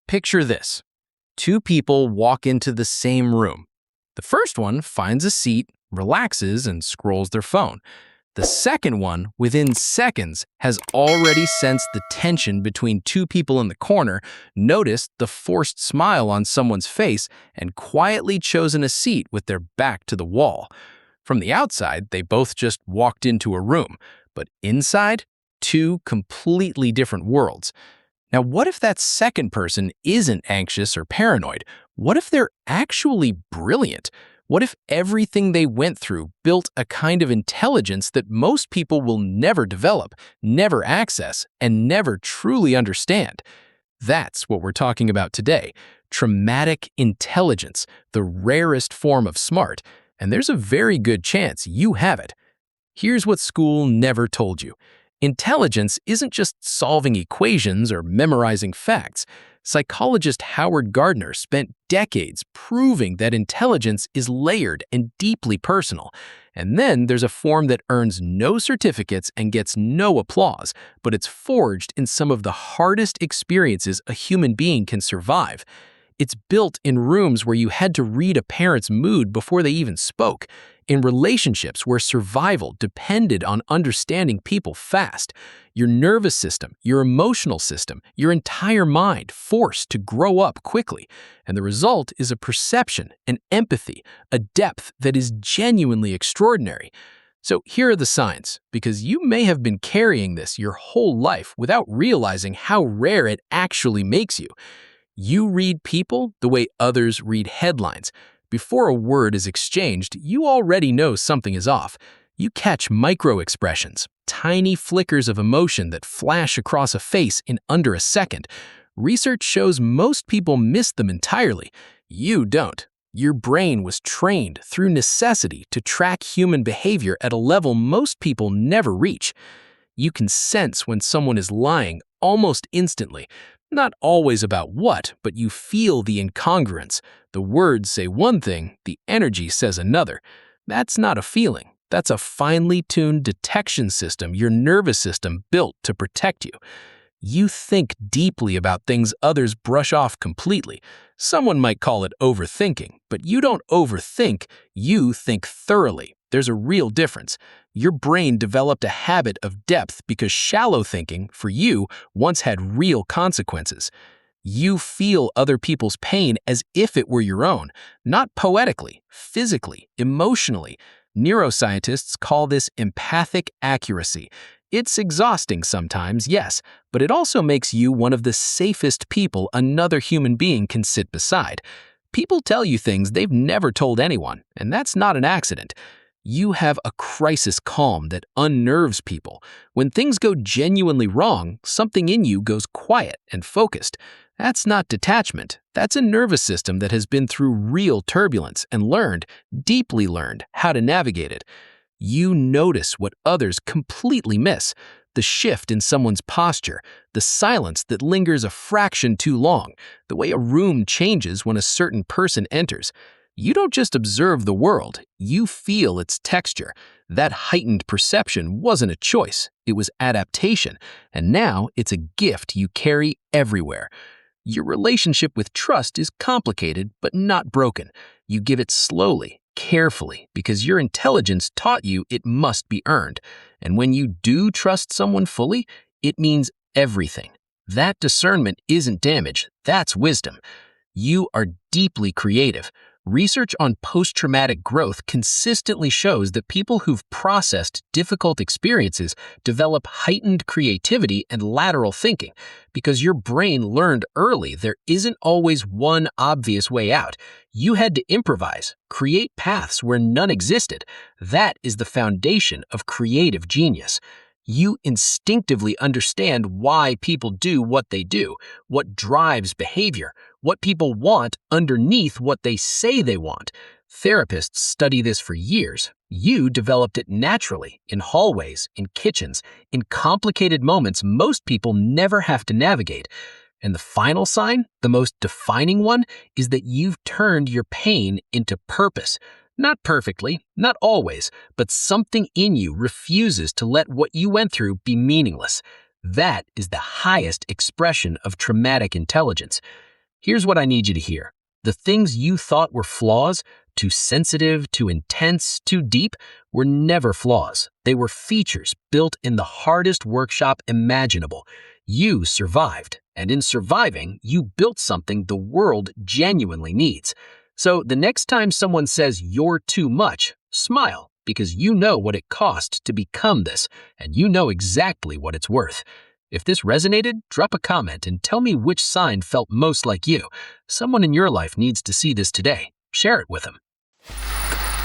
Picture this. Two people walk into the same room. The first one finds a seat, relaxes, and scrolls their phone. The second one, within seconds, has already sensed the tension between two people in the corner, noticed the forced smile on someone's face, and quietly chosen a seat with their back to the wall. From the outside, they both just walked into a room, but inside, two completely different worlds. Now, what if that second person isn't anxious or paranoid? What if they're actually brilliant? What if everything they went through built a kind of intelligence that most people will never develop, never access, and never truly understand? That's what we're talking about today. Traumatic intelligence, the rarest form of smart, and there's a very good chance you have it. Here's what school never told you. Intelligence isn't just solving equations or memorizing facts. Psychologist Howard Gardner spent decades proving that intelligence is layered and deeply personal. And then there's a form that earns no certificates and gets no applause, but it's forged in some of the hardest experiences a human being can survive. It's built in rooms where you had to read a parent's mood before they even spoke, in relationships where survival depended on understanding people fast, your nervous system, your emotional system, your entire mind forced to grow up quickly. And the result is a perception, an empathy, a depth that is genuinely extraordinary. So here are the signs, because you may have been carrying this your whole life without realizing how rare it actually makes you. You read people the way others read headlines. Before a word is exchanged, you already know something is off. You catch micro-expressions, tiny flickers of emotion that flash across a face in under a second. Research shows most people miss them entirely. You don't. Your brain was trained through necessity to track human behavior at a level most people never reach. You can sense when someone is lying almost instantly. Not always about what, but you feel the incongruence. The words say one thing, the energy says another. That's not a feeling. That's a finely tuned detection system your nervous system built to protect you. You think deeply about things others brush off completely. Someone might call it overthinking, but you don't overthink, you think thoroughly. There's a real difference. Your brain developed a habit of depth because shallow thinking, for you, once had real consequences. You feel other people's pain as if it were your own, not poetically, physically, emotionally. Neuroscientists call this empathic accuracy. It's exhausting sometimes, yes, but it also makes you one of the safest people another human being can sit beside. People tell you things they've never told anyone, and that's not an accident. You have a crisis calm that unnerves people. When things go genuinely wrong, something in you goes quiet and focused. That's not detachment. That's a nervous system that has been through real turbulence and learned, deeply learned, how to navigate it. You notice what others completely miss. The shift in someone's posture, the silence that lingers a fraction too long, the way a room changes when a certain person enters. You don't just observe the world, you feel its texture. That heightened perception wasn't a choice, it was adaptation, and now it's a gift you carry everywhere. Your relationship with trust is complicated but not broken. You give it slowly, carefully, because your intelligence taught you it must be earned. And when you do trust someone fully, it means everything. That discernment isn't damage, that's wisdom. You are deeply creative. Research on post-traumatic growth consistently shows that people who've processed difficult experiences develop heightened creativity and lateral thinking. Because your brain learned early there isn't always one obvious way out. You had to improvise, create paths where none existed. That is the foundation of creative genius. You instinctively understand why people do what they do, what drives behavior, what people want underneath what they say they want. Therapists study this for years. You developed it naturally, in hallways, in kitchens, in complicated moments most people never have to navigate. And the final sign, the most defining one, is that you've turned your pain into purpose. Not perfectly, not always, but something in you refuses to let what you went through be meaningless. That is the highest expression of traumatic intelligence. Here's what I need you to hear. The things you thought were flaws, too sensitive, too intense, too deep, were never flaws. They were features built in the hardest workshop imaginable. You survived, and in surviving, you built something the world genuinely needs. So the next time someone says you're too much, smile, because you know what it cost to become this, and you know exactly what it's worth. If this resonated, drop a comment and tell me which sign felt most like you. Someone in your life needs to see this today. Share it with them.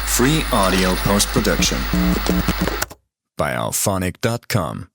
Free audio post-production by alphonic.com.